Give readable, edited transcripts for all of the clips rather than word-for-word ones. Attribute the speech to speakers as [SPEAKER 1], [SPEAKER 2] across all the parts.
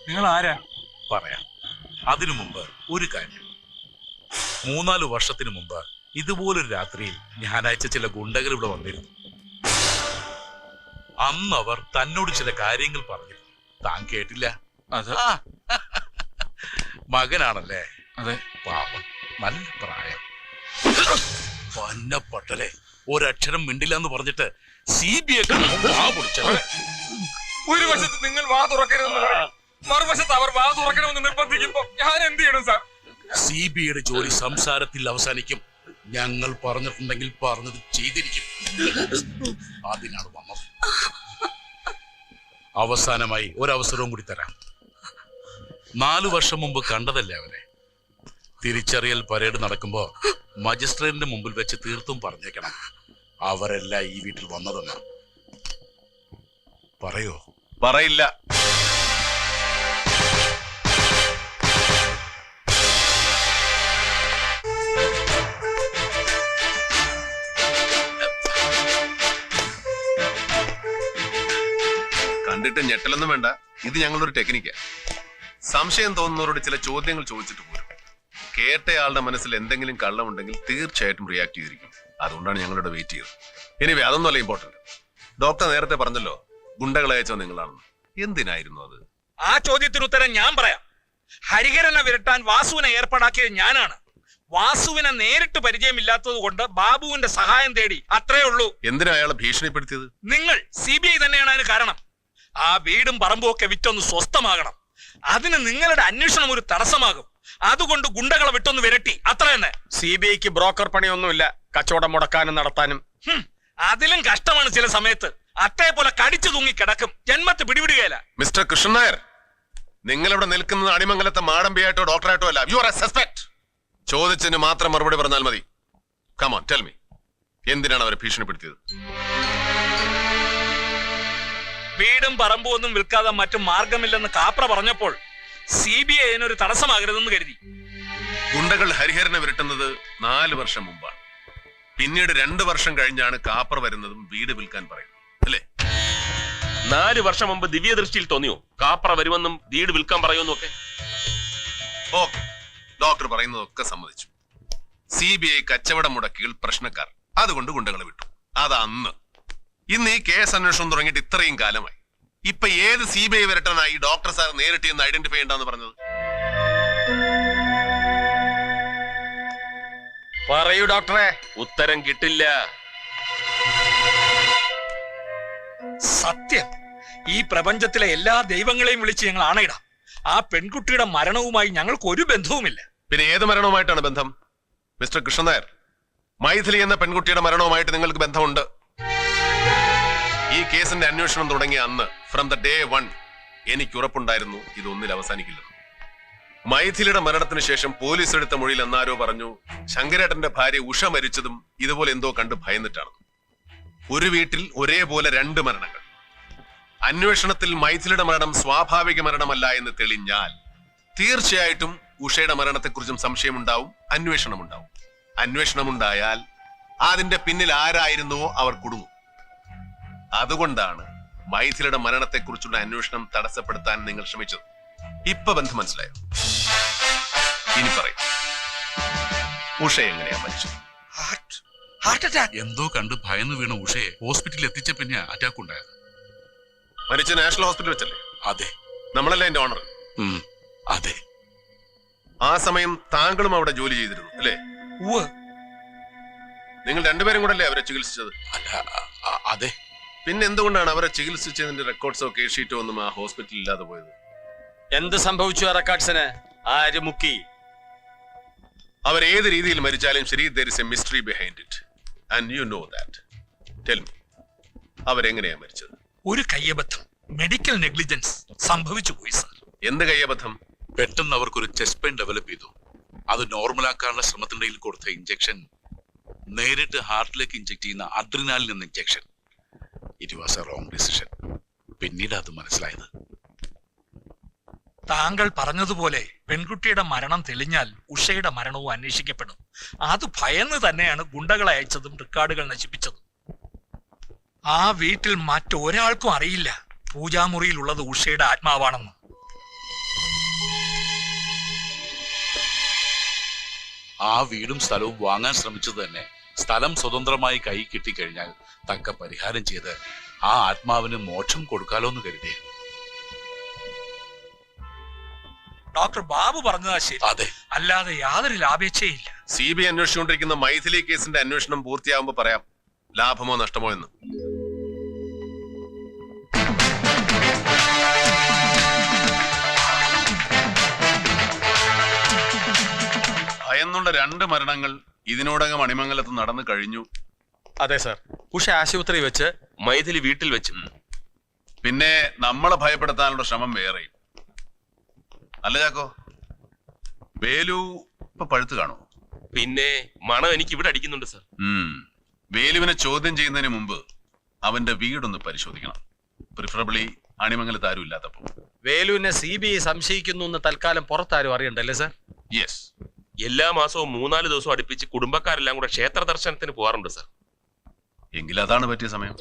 [SPEAKER 1] നിങ്ങൾ ആരാ?
[SPEAKER 2] പറയാം. അതിനു മുമ്പ് ഒരു കാര്യം. 3-4 വർഷത്തിന് മുമ്പ് ഇതുപോലൊരു രാത്രിയിൽ ഞായറാഴ്ച ചില ഗുണ്ടകൾ ഇവിടെ വന്നിരുന്നു. അന്ന് അവർ തന്നോട് ചില കാര്യങ്ങൾ പറഞ്ഞിരുന്നു. താൻ കേട്ടില്ല? മകനാണല്ലേ?
[SPEAKER 1] അതെ.
[SPEAKER 2] പാവം, നല്ല പ്രായം. പന്നപ്പട്ടലെ ഒരക്ഷരം മിണ്ടില്ല എന്ന് പറഞ്ഞിട്ട് CBI
[SPEAKER 1] ഒരു വശത്ത് നിങ്ങൾ വാ തുറക്കരുതെന്ന് പറയും, മറുവശത്ത് അവർ വാ തുറക്കണമെന്ന് നിർബന്ധിക്കുമ്പോ ഞാൻ എന്ത് ചെയ്യണം സാർ?
[SPEAKER 2] CBIയുടെ ജോലി സംസാരത്തിൽ അവസാനിക്കും. ഞങ്ങൾ പറഞ്ഞിട്ടുണ്ടെങ്കിൽ പറഞ്ഞത് ചെയ്തിരിക്കും. അതിനാണ് വന്നത്. അവസാനമായി ഒരവസരവും കൂടി തരാം. 4 വർഷം മുമ്പ് കണ്ടതല്ലേ അവരെ? തിരിച്ചറിയൽ പരേഡ് നടക്കുമ്പോ മജിസ്ട്രേറ്റിന്റെ മുമ്പിൽ വെച്ച് തീർത്തും പറഞ്ഞേക്കണം അവരെല്ലാം ഈ വീട്ടിൽ വന്നതെന്ന്. പറയോ?
[SPEAKER 3] പറയില്ല. കണ്ടിട്ട് ഞെട്ടലൊന്നും വേണ്ട. ഇത് ഞങ്ങളൊരു ടെക്നിക്കാ. സംശയം തോന്നുന്നവരോട് ചില ചോദ്യങ്ങൾ ചോദിച്ചിട്ട് പോരും. കേട്ടയാളുടെ മനസ്സിൽ എന്തെങ്കിലും കള്ളമുണ്ടെങ്കിൽ തീർച്ചയായിട്ടും റിയാക്ട് ചെയ്തിരിക്കും. അതുകൊണ്ടാണ് ഞങ്ങളുടെ വെയിറ്റ് ചെയ്തത്. എനിവേ, അതൊന്നുമല്ല ഇമ്പോർട്ടന്റ്. ഡോക്ടർ നേരത്തെ പറഞ്ഞല്ലോ ഗുണ്ടകളെ അയച്ചോ നിങ്ങളാണെന്ന്. എന്തിനായിരുന്നു അത്?
[SPEAKER 4] ആ ചോദ്യത്തിന് ഉത്തരം ഞാൻ പറയാം. ഹരിഹരനെ വിരട്ടാൻ വാസുവിനെ ഏർപ്പാടാക്കിയത് ഞാനാണ്. വാസുവിനെ നേരിട്ട് പരിചയമില്ലാത്തത് കൊണ്ട് ബാബുവിന്റെ സഹായം തേടി, അത്രേ ഉള്ളൂ.
[SPEAKER 3] എന്തിനാ അയാളെ ഭീഷണിപ്പെടുത്തിയത്?
[SPEAKER 4] നിങ്ങൾ, CBI തന്നെയാണ് അതിന് കാരണം. ആ വീടും പറമ്പും ഒക്കെ വിറ്റൊന്ന് സ്വസ്ഥമാകണം. അതിന് നിങ്ങളുടെ അന്വേഷണം ഒരു തടസ്സമാകും. അതുകൊണ്ട് ഗുണ്ടകളെ വിട്ടൊന്ന് വിരട്ടി, അത്ര തന്നെ.
[SPEAKER 5] CBIക്ക് ബ്രോക്കർ പണിയൊന്നുമില്ല, കച്ചവടം മുടക്കാനും നടത്താനും.
[SPEAKER 4] അതിലും കഷ്ടമാണ് ചില സമയത്ത്. അട്ടയെ പോലെ കടിച്ചു തൂങ്ങി കിടക്കും. ജന്മത്ത് പിടിവിടുകയില്ല.
[SPEAKER 3] മിസ്റ്റർ കൃഷ്ണൻ നായർ, നിങ്ങളിവിടെ നിൽക്കുന്നത് അണിമംഗലത്തെ മാടമ്പിയായിട്ടോ ഡോക്ടറായിട്ടോ അല്ല. You are A suspect. ചോദിച്ചതിന് മാത്രം മറുപടി പറഞ്ഞാൽ മതി. കം ഓൺ, ടെൽ മീ, എന്തിനാണ് അവരെ ഭീഷണിപ്പെടുത്തിയത്?
[SPEAKER 4] വീടും പറമ്പും ഒന്നും വിൽക്കാതെ മറ്റു മാർഗമില്ലെന്ന് കാപ്ര പറഞ്ഞപ്പോൾ CBI അതിനൊരു തടസ്സമാകരുതെന്ന് കരുതി.
[SPEAKER 3] ഗുണ്ടകൾ ഹരിഹരനെ വിരട്ടുന്നത് 4 വർഷം മുമ്പാണ്. പിന്നീട് 2 വർഷം കഴിഞ്ഞാണ് കാപ്പർ വരുന്നതും വീട് വിൽക്കാൻ പറയുന്നത്, അല്ലേ?
[SPEAKER 6] 4 വർഷം മുമ്പ് ദിവ്യ ദൃഷ്ടിയിൽ തോന്നിയോ കാപ്ര വരുമെന്നും വീട് വിൽക്കാൻ പറയുമെന്നും ഒക്കെ?
[SPEAKER 3] ഓക്കെ, ഡോക്ടർ പറയുന്നതൊക്കെ സമ്മതിച്ചു. CBI കച്ചവടം മുടക്കികൾ പ്രശ്നക്കാർ, അതുകൊണ്ട് ഗുണ്ടകളെ വിട്ടു. അത് അന്ന്. ഇന്ന് ഈ കേസ് അന്വേഷണം തുടങ്ങിയിട്ട് ഇത്രയും കാലമായി. ഇപ്പൊ ഏത് CBI വിരട്ടനായി ഡോക്ടർ സാർ നേരിട്ട് എന്ന് ഐഡന്റിഫൈ ചെയ്യണ്ടെന്ന് പറഞ്ഞത്?
[SPEAKER 5] പറയൂ ഡോക്ടറെ.
[SPEAKER 6] ഉത്തരം കിട്ടില്ല.
[SPEAKER 4] സത്യം, ഈ പ്രപഞ്ചത്തിലെ എല്ലാ ദൈവങ്ങളെയും വിളിച്ച് ഞങ്ങൾ ആണയിടാം. ആ പെൺകുട്ടിയുടെ മരണവുമായി ഞങ്ങൾക്ക് ഒരു ബന്ധവുമില്ല.
[SPEAKER 3] പിന്നെ ഏത് മരണവുമായിട്ടാണ് ബന്ധം? മിസ്റ്റർ കൃഷ്ണൻ നായർ, മൈഥിലി എന്ന പെൺകുട്ടിയുടെ മരണവുമായിട്ട് നിങ്ങൾക്ക് ബന്ധമുണ്ട്. ഈ കേസിന്റെ അന്വേഷണം തുടങ്ങിയ അന്ന്, ഫ്രം ദ ഡേ 1, എനിക്ക് ഉറപ്പുണ്ടായിരുന്നു ഇതൊന്നിൽ അവസാനിക്കില്ലെന്ന്. മൈഥിലിയുടെ മരണത്തിന് ശേഷം പോലീസ് എടുത്ത മൊഴിയിൽ എന്നാരോ പറഞ്ഞു ശങ്കരേട്ടന്റെ ഭാര്യ ഉഷ മരിച്ചതും ഇതുപോലെ എന്തോ കണ്ട് ഭയന്നിട്ടാണ്. ഒരു വീട്ടിൽ ഒരേപോലെ 2 മരണങ്ങൾ. അന്വേഷണത്തിൽ മൈഥിലിയുടെ മരണം സ്വാഭാവിക മരണമല്ല എന്ന് തെളിഞ്ഞാൽ തീർച്ചയായിട്ടും ഉഷയുടെ മരണത്തെക്കുറിച്ചും സംശയമുണ്ടാവും, അന്വേഷണമുണ്ടാവും. അന്വേഷണമുണ്ടായാൽ അതിന്റെ പിന്നിൽ ആരായിരുന്നുവോ അവർ കുടുങ്ങും. അതുകൊണ്ടാണ് മൈഥിലിയുടെ മരണത്തെക്കുറിച്ചുള്ള അന്വേഷണം തടസ്സപ്പെടുത്താൻ നിങ്ങൾ ശ്രമിച്ചത്. ഇപ്പൊ ബന്ധം മനസ്സിലായോ? ഇനി പറയും, ഉഷ എങ്ങനെയാ മരിച്ചത്?
[SPEAKER 4] Heart attack.
[SPEAKER 2] എന്തോ കണ്ട് ഭയന്ന് വീണ ഉഷയെ ഹോസ്പിറ്റലിൽ എത്തിച്ച പിന്നെ അറ്റാക്ക് ഉണ്ടായത്.
[SPEAKER 3] മരിച്ച നാഷണൽ ഹോസ്പിറ്റൽ വെച്ചല്ലേ?
[SPEAKER 2] അതെ.
[SPEAKER 3] നമ്മളല്ലേ എന്റെ ഓണർ?
[SPEAKER 2] അതെ.
[SPEAKER 3] ആ സമയം താങ്കളും അവിടെ ജോലി ചെയ്തിരുന്നു അല്ലേ? നിങ്ങൾ രണ്ടുപേരും കൂടെ അല്ലേ അവരെ ചികിത്സിച്ചത്?
[SPEAKER 2] അല്ല, അതെ.
[SPEAKER 3] പിന്നെ എന്തുകൊണ്ടാണ് അവരെ ചികിത്സിച്ചതിന്റെ റെക്കോർഡ്സോ കേസ് ഷീറ്റോ ഒന്നും ആ ഹോസ്പിറ്റലിൽ ഇല്ലാതെ പോയത്?
[SPEAKER 5] എന്ത് സംഭവിച്ചു ആ റെക്കോർഡ്സിന്? ആര് മുക്കി?
[SPEAKER 3] അവർ ഏത് രീതിയിൽ മരിച്ചാലും ശരി, there is a mystery behind it and you know that. Tell me, അവരെങ്ങനെയാ മരിച്ചത്?
[SPEAKER 4] ഒരു കയ്യബദ്ധം, മെഡിക്കൽ നെഗ്ലിജൻസ് സംഭവിച്ചു പോയി സർ.
[SPEAKER 3] എന്ത് കയ്യബദ്ധം?
[SPEAKER 2] പെട്ടെന്ന് അവർക്കൊരു ചെസ്റ്റ് പെയിൻ ഡെവലപ്പ് ചെയ്തു. അത് നോർമലാക്കാനുള്ള ശ്രമത്തിനിടയിൽ കൊടുത്ത ഇഞ്ചക്ഷൻ നേരിട്ട് ഹാർട്ടിലേക്ക് ഇഞ്ചക്ട് ചെയ്യുന്ന അഡ്രിനാലിൻ എന്ന injection. It was A wrong decision. പിന്നീട് അത് മനസ്സിലായത്.
[SPEAKER 4] താങ്കൾ പറഞ്ഞതുപോലെ പെൺകുട്ടിയുടെ മരണം തെളിഞ്ഞാൽ ഉഷയുടെ മരണവും അന്വേഷിക്കപ്പെടും. അത് ഭയന്ന് തന്നെയാണ് ഗുണ്ടകളെ അയച്ചതും റെക്കോർഡുകൾ നശിപ്പിച്ചതും. ആ വീട്ടിൽ മറ്റൊരാൾക്കും അറിയില്ല പൂജാമുറിയിലുള്ളത് ഉഷയുടെ ആത്മാവാണെന്ന്.
[SPEAKER 2] ആ വീടും സ്ഥലവും വാങ്ങാൻ ശ്രമിച്ചത് തന്നെ സ്ഥലം സ്വതന്ത്രമായി കൈ കിട്ടിക്കഴിഞ്ഞാൽ തക്ക പരിഹാരം ചെയ്ത് ആ ആത്മാവിന് മോക്ഷം കൊടുക്കാലോ എന്ന് കരുതിയ.
[SPEAKER 4] ഡോക്ടർ ബാബു പറഞ്ഞതാ ശരി.
[SPEAKER 2] അതെ,
[SPEAKER 4] അല്ലാതെ യാതൊരു ലാഭേച്ഛയില്ല.
[SPEAKER 3] CBI അന്വേഷിച്ചുകൊണ്ടിരിക്കുന്ന മൈഥിലി കേസിന്റെ അന്വേഷണം പൂർത്തിയാകുമ്പോൾ പറയാം ലാഭമോ നഷ്ടമോ എന്ന്. ഭയന്നുള്ള 2 മരണങ്ങൾ ഇതിനോടകം അണിമംഗലത്ത് നടന്നു കഴിഞ്ഞു.
[SPEAKER 5] അതെ സർ. ഉഷ ആശുപത്രി വെച്ച്,
[SPEAKER 6] മൈഥിലി വീട്ടിൽ വെച്ചും.
[SPEAKER 3] പിന്നെ നമ്മളെ ഭയപ്പെടുത്താനുള്ള ശ്രമം വേറെയും. അല്ല ചാക്കോ, വേലു ഇപ്പൊ പഴുത്ത് കാണുമോ?
[SPEAKER 6] പിന്നെ മണം എനിക്ക് ഇവിടെ അടിക്കുന്നുണ്ട് സർ.
[SPEAKER 3] വേലുവിനെ ചോദ്യം ചെയ്യുന്നതിന് മുമ്പ് അവന്റെ വീടൊന്ന് പരിശോധിക്കണം. പ്രിഫറബിളി അണിമംഗലത്ത് ആരും ഇല്ലാത്തപ്പോ.
[SPEAKER 5] വേലുവിനെ CBI സംശയിക്കുന്നു എന്ന് തൽക്കാലം പുറത്താരും അറിയണ്ടല്ലേ സർ?
[SPEAKER 3] യെസ്.
[SPEAKER 6] എല്ലാ മാസവും 3-4 ദിവസം അടുപ്പിച്ച് കുടുംബക്കാരെല്ലാം കൂടെ ക്ഷേത്ര ദർശനത്തിന് പോകാറുണ്ട് സർ.
[SPEAKER 3] എങ്കിൽ അതാണ് പറ്റിയ സമയം.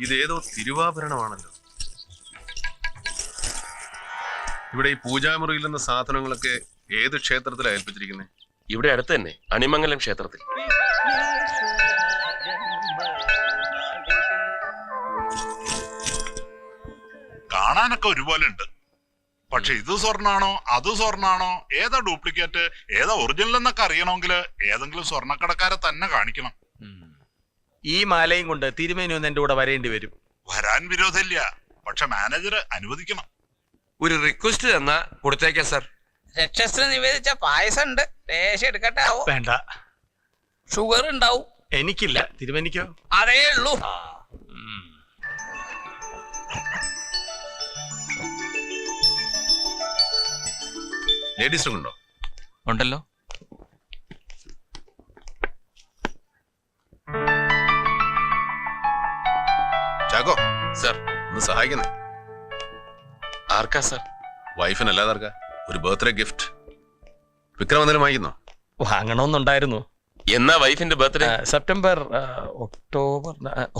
[SPEAKER 3] ഇതേതോ തിരുവാഭരണമാണല്ലോ. ഇവിടെ ഈ പൂജാമുറിയിൽ നിന്ന് സാധനങ്ങളൊക്കെ ഏത് ക്ഷേത്രത്തിലാണ് ഏൽപ്പിച്ചിരിക്കുന്നത്?
[SPEAKER 6] ഇവിടെ അടുത്ത് തന്നെ അണിമംഗലം ക്ഷേത്രത്തിൽ.
[SPEAKER 7] കാണാനൊക്കെ ഒരുപോലെ ഉണ്ട്. പക്ഷെ ഇത് സ്വർണ്ണാണോ അത് സ്വർണ്ണാണോ, ഏതാ ഡ്യൂപ്ലിക്കേറ്റ് ഏതാ ഒറിജിനൽ എന്നൊക്കെ അറിയണമെങ്കിൽ ഏതെങ്കിലും സ്വർണ്ണക്കടക്കാരെ തന്നെ കാണിക്കണം.
[SPEAKER 5] ഈ മാലയും കൊണ്ട് തിരുമേനി ഒന്ന് എന്റെ കൂടെ വരേണ്ടി വരും.
[SPEAKER 7] വരാൻ വിരോധമില്ല, പക്ഷെ മാനേജർ അനുവദിക്കണം.
[SPEAKER 8] ഒരു റിക്വസ്റ്റ് തന്നാ കൊടുത്തേക്കാം സാർ.
[SPEAKER 9] രക്ഷസിന് നിവേദിച്ച പായസം ഉണ്ട്, ലേശം എടുക്കട്ടെ. ആവോ?
[SPEAKER 5] വേണ്ട,
[SPEAKER 9] ഷുഗർ ഉണ്ടാവും.
[SPEAKER 5] എനിക്കില്ല. തിരുമേനിക്കോ?
[SPEAKER 9] അതേ ഉള്ളൂ.
[SPEAKER 3] ലേഡീസ് ഉണ്ടോ?
[SPEAKER 8] ഉണ്ടല്ലോ.
[SPEAKER 3] ചാക്കോ
[SPEAKER 6] സർ.
[SPEAKER 3] ഒന്ന് സഹായിക്കുന്നേ.
[SPEAKER 6] ആർക്കാ സർ?
[SPEAKER 3] വൈഫിനല്ലാതെ ആർക്കാ? ഒരു ബർത്ത്ഡേ ഗിഫ്റ്റ്. വിക്രം എന്തെങ്കിലും വാങ്ങിക്കുന്നോ?
[SPEAKER 5] വാങ്ങണമെന്നുണ്ടായിരുന്നു.
[SPEAKER 6] എന്നാ വൈഫിന്റെ ബർത്ത്ഡേ?
[SPEAKER 5] സെപ്റ്റംബർ, ഒക്ടോബർ,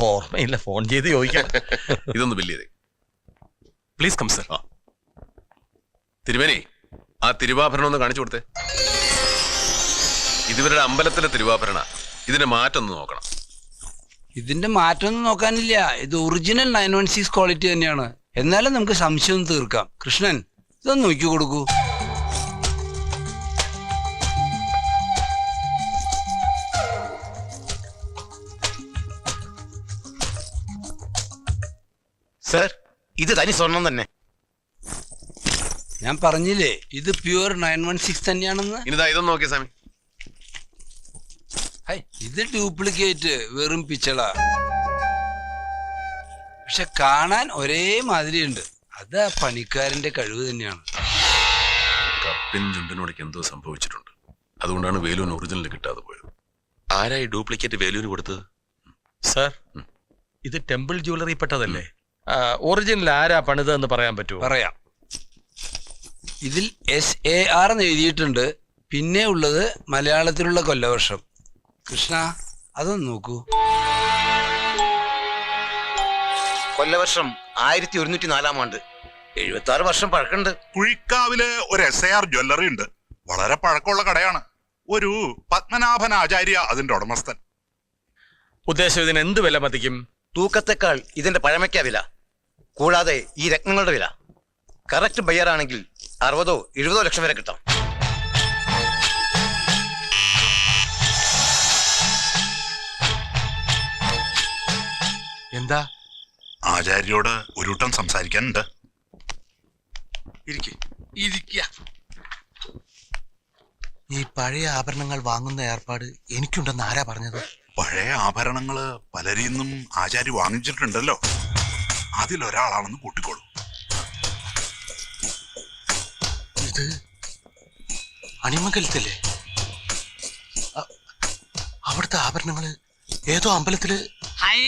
[SPEAKER 5] ഓർമ്മയില്ല. ഫോൺ ചെയ്ത് ചോദിക്കാം.
[SPEAKER 3] ഇതൊന്ന് ബില്ല് ചെയ്തേ.
[SPEAKER 5] Please come sir.
[SPEAKER 3] തിരുമേനി, ആ തിരുവാഭരണം ഒന്ന് കാണിച്ചു കൊടുത്തേ. ഇതിവരുടെ അമ്പലത്തിലെ തിരുവാഭരണ. ഇതിന്റെ മാറ്റം ഒന്ന് നോക്കണം.
[SPEAKER 10] ഇതിന്റെ മാറ്റമൊന്നും നോക്കാനില്ല. ഇത് ഒറിജിനൽ 916 ക്വാളിറ്റി തന്നെയാണ്. എന്നാലും നമുക്ക് സംശയം തീർക്കാം. കൃഷ്ണൻ, ഇതൊന്ന് നോക്കി കൊടുക്കൂ.
[SPEAKER 8] സർ, ഇത് തനി സ്വർണം തന്നെ.
[SPEAKER 10] ഞാൻ പറഞ്ഞില്ലേ ഇത് പ്യുവർ 916 തന്നെയാണെന്ന്.
[SPEAKER 3] ഇനിതാ ഇതൊന്ന് നോക്കിയ സ്വാമി.
[SPEAKER 10] ഇത് ഡ്യൂപ്ലിക്കേറ്റ്, വെറും പിച്ചള. പക്ഷെ കാണാൻ ഒരേ മാതിരിയുണ്ട്. അത് ആ പണിക്കാരന്റെ കഴിവ് തന്നെയാണ്.
[SPEAKER 3] കപ്പിനും ചുണ്ടിനോടൊക്കെ എന്തോ സംഭവിച്ചിട്ടുണ്ട്. അതുകൊണ്ടാണ് വേലുവിന് ഒറിജിനൽ കിട്ടാതെ പോയത്.
[SPEAKER 6] ആരായി ഡ്യൂപ്ലിക്കേറ്റ് വേലുവിന് കൊടുത്തത്?
[SPEAKER 5] സർ, ഇത് ടെമ്പിൾ ജ്വല്ലറി പെട്ടതല്ലേ? ഒറിജിനൽ ആരാ പണിതെന്ന് പറയാൻ പറ്റുമോ?
[SPEAKER 10] പറയാം. ഇതിൽ SAR എന്ന് എഴുതിയിട്ടുണ്ട്. പിന്നെ ഉള്ളത് മലയാളത്തിലുള്ള കൊല്ലവർഷം. കൃഷ്ണ, അതൊന്ന് നോക്കൂ.
[SPEAKER 8] കൊല്ലവർഷം 1104 ആണ്ട്. 76 വർഷം പഴക്കമുണ്ട്.
[SPEAKER 7] കുഴിക്കാവില് ഒരു SAR ജ്വല്ലറി ഉണ്ട്. വളരെ പഴക്കമുള്ള കടയാണ്. ഒരു പത്മനാഭൻ ആചാര്യ അതിന്റെ ഉടമസ്ഥൻ.
[SPEAKER 5] ഉദ്ദേശം ഇതിന് എന്ത് വില മതിക്കും?
[SPEAKER 8] തൂക്കത്തെക്കാൾ ഇതിന്റെ പഴമയ്ക്കാ വില, കൂടാതെ ഈ രത്നങ്ങളുടെ വില. കറക്റ്റ് ബയ്യറാണെങ്കിൽ 60-70 ലക്ഷം വരെ കിട്ടാം.
[SPEAKER 5] എന്താ?
[SPEAKER 7] ആചാര്യോട് ഒരു വട്ടം സംസാരിക്കാനുണ്ട്.
[SPEAKER 5] ഈ പഴയ ആഭരണങ്ങൾ വാങ്ങുന്ന ഏർപ്പാട് എനിക്കുണ്ടെന്ന് ആരാ പറഞ്ഞത്?
[SPEAKER 7] പഴയ ആഭരണങ്ങള് പലരിൽ ആചാര്യ വാങ്ങിച്ചിട്ടുണ്ടല്ലോ, അതിലൊരാളാണെന്ന് കൂട്ടിക്കോളൂ.
[SPEAKER 5] ഇത് അണിമംഗലത്തില്ലേ? അവിടുത്തെ ആഭരണങ്ങള് ഏതോ അമ്പലത്തില്.
[SPEAKER 9] ഹൈ,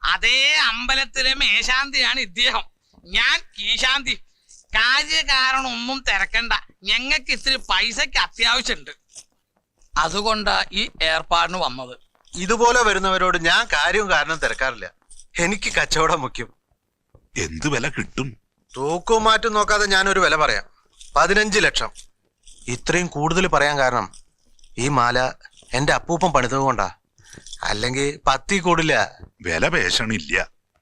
[SPEAKER 9] അതേ അമ്പലത്തിലെ മേശാന്തിയാണ് ഇദ്ദേഹം. ഞാൻ കീശാന്തി. കാര്യകാരണം ഒന്നും തിരക്കണ്ട, ഞങ്ങൾക്ക് ഇത്തിരി പൈസക്ക് അത്യാവശ്യമുണ്ട്. അതുകൊണ്ടാ ഈ ഏർപ്പാടിന് വന്നത്.
[SPEAKER 8] ഇതുപോലെ വരുന്നവരോട് ഞാൻ കാര്യവും കാരണം തിരക്കാറില്ല. എനിക്ക് കച്ചവടം മുഖ്യം.
[SPEAKER 7] എന്ത് വില കിട്ടും?
[SPEAKER 8] തൂക്കവും മാറ്റും നോക്കാതെ ഞാനൊരു വില പറയാം. 15 ലക്ഷം. ഇത്രയും കൂടുതൽ പറയാൻ കാരണം ഈ മാല എന്റെ അപ്പൂപ്പൻ പണിതത് കൊണ്ടാ. അല്ലെങ്കിൽ 10 കൂടില്ല.
[SPEAKER 7] വില പേശണില്ല,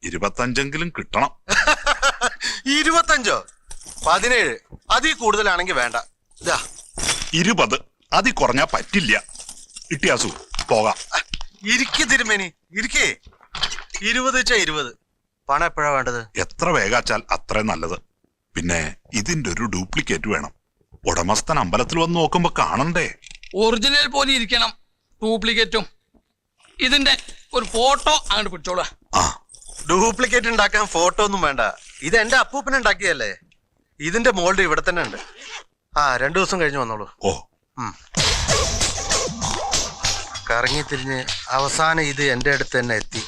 [SPEAKER 7] 25 കിട്ടണം.
[SPEAKER 8] 25? 17? അതിൽ കൂടുതലാണെങ്കിൽ വേണ്ട.
[SPEAKER 7] 20 അതിൽ കുറഞ്ഞാ പറ്റില്ല. ഇട്ടിയാസു പോകാം.
[SPEAKER 8] ഇരിക്കേ തിരുമേനി, ഇരിക്കേ. 20 പണം എപ്പോഴാ വേണ്ടത്?
[SPEAKER 7] എത്ര വേഗാച്ചാൽ അത്ര നല്ലത്. പിന്നെ ഇതിന്റെ ഒരു ഡ്യൂപ്ലിക്കേറ്റ് വേണം. ഉടമസ്ഥൻ അമ്പലത്തിൽ വന്ന് നോക്കുമ്പോ കാണണ്ടേ?
[SPEAKER 9] ഒറിജിനൽ പോലെ ഇരിക്കണം, ഡ്യൂപ്ലിക്കേറ്റും. ഇതിന്റെ ഒരു ഫോട്ടോ അങ്ങോട്ട് പിടിച്ചോളൂ.
[SPEAKER 8] ഡ്യൂപ്ലിക്കേറ്റ് ഉണ്ടാക്കാൻ ഫോട്ടോ ഒന്നും വേണ്ട. ഇത് എന്റെ അപ്പൂപ്പൻ ഉണ്ടാക്കിയല്ലേ. ഇതിന്റെ മോൾഡ് ഇവിടെ തന്നെ ഉണ്ട്. 2 ദിവസം കഴിഞ്ഞ് വന്നോളൂ.
[SPEAKER 7] ഓ,
[SPEAKER 8] കറങ്ങി തിരിഞ്ഞ് അവസാനം ഇത് എന്റെ അടുത്ത് തന്നെ എത്തി.